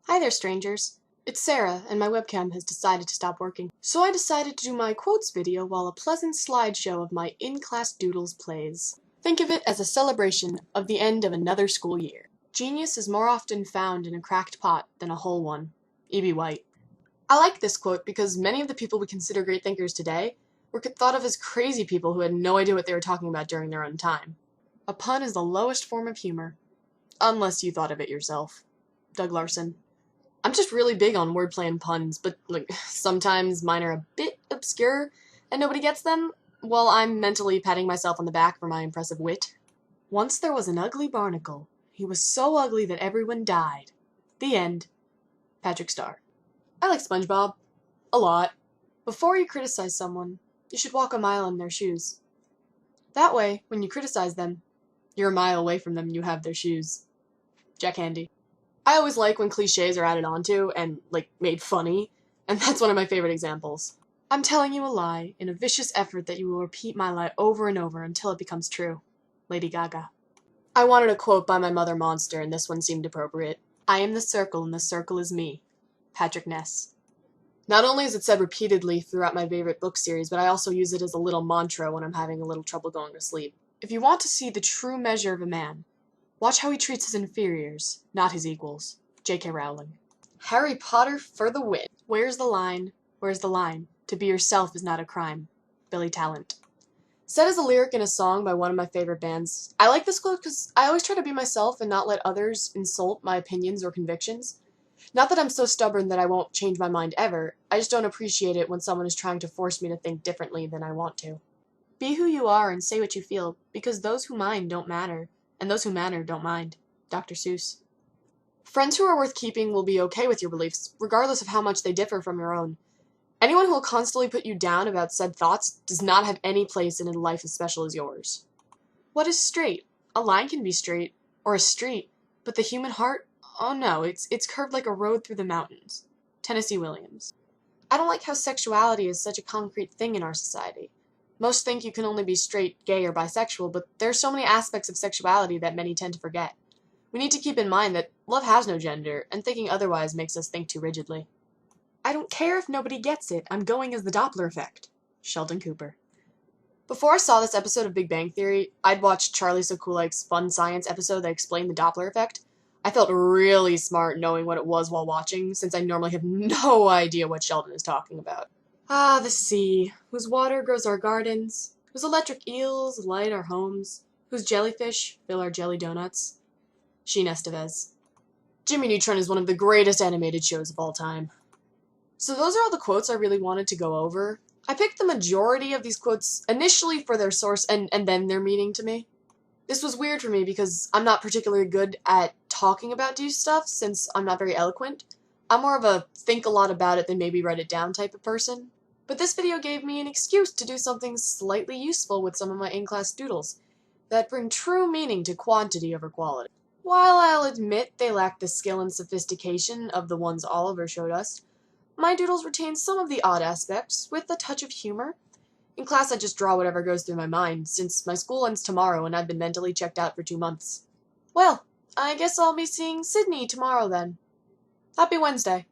Hi there, strangers. It's Sarah, and my webcam has decided to stop working. So I decided to do my quotes video while a pleasant slideshow of my in-class doodles plays. Think of it as a celebration of the end of another school year. Genius is more often found in a cracked pot than a whole one. E.B. White. I like this quote because many of the people we consider great thinkers today were thought of as crazy people who had no idea what they were talking about during their own time. A pun is the lowest form of humor. Unless you thought of it yourself. Doug Larson. I'm just really big on wordplay and puns, but sometimes mine are a bit obscure and nobody gets them, while I'm mentally patting myself on the back for my impressive wit. Once there was an ugly barnacle. He was so ugly that everyone died. The end. Patrick Star. I like SpongeBob. A lot. Before you criticize someone, you should walk a mile in their shoes. That way, when you criticize them, you're a mile away from them and you have their shoes. Jack Handy. I always like when cliches are added onto and, made funny, and that's one of my favorite examples. I'm telling you a lie in a vicious effort that you will repeat my lie over and over until it becomes true. Lady Gaga. I wanted a quote by my mother monster, and this one seemed appropriate. I am the circle, and the circle is me. Patrick Ness. Not only is it said repeatedly throughout my favorite book series, but I also use it as a little mantra when I'm having a little trouble going to sleep. If you want to see the true measure of a man, watch how he treats his inferiors, not his equals. J.K. Rowling. Harry Potter for the win. Where's the line? Where's the line? To be yourself is not a crime. Billy Talent. Said as a lyric in a song by one of my favorite bands. I like this quote because I always try to be myself and not let others insult my opinions or convictions. Not that I'm so stubborn that I won't change my mind ever, I just don't appreciate it when someone is trying to force me to think differently than I want to. Be who you are and say what you feel, because those who mind don't matter, and those who matter don't mind. Dr. Seuss. Friends who are worth keeping will be okay with your beliefs, regardless of how much they differ from your own. Anyone who will constantly put you down about said thoughts does not have any place in a life as special as yours. What is straight? A line can be straight, or a street, but the human heart? Oh no, it's curved like a road through the mountains. Tennessee Williams. I don't like how sexuality is such a concrete thing in our society. Most think you can only be straight, gay, or bisexual, but there are so many aspects of sexuality that many tend to forget. We need to keep in mind that love has no gender, and thinking otherwise makes us think too rigidly. I don't care if nobody gets it, I'm going as the Doppler effect. Sheldon Cooper. Before I saw this episode of Big Bang Theory, I'd watched Charlie Sokulike's Fun Science episode that explained the Doppler effect. I felt really smart knowing what it was while watching, since I normally have no idea what Sheldon is talking about. Ah, the sea, whose water grows our gardens, whose electric eels light our homes, whose jellyfish fill our jelly donuts. Sheen Estevez. Jimmy Neutron is one of the greatest animated shows of all time. So those are all the quotes I really wanted to go over. I picked the majority of these quotes initially for their source and then their meaning to me. This was weird for me because I'm not particularly good at talking about deep stuff since I'm not very eloquent. I'm more of a think a lot about it than maybe write it down type of person. But this video gave me an excuse to do something slightly useful with some of my in-class doodles that bring true meaning to quantity over quality. While I'll admit they lack the skill and sophistication of the ones Oliver showed us, my doodles retain some of the odd aspects with a touch of humor. In class I just draw whatever goes through my mind, since my school ends tomorrow and I've been mentally checked out for 2 months. Well, I guess I'll be seeing Sydney tomorrow then. Happy Wednesday.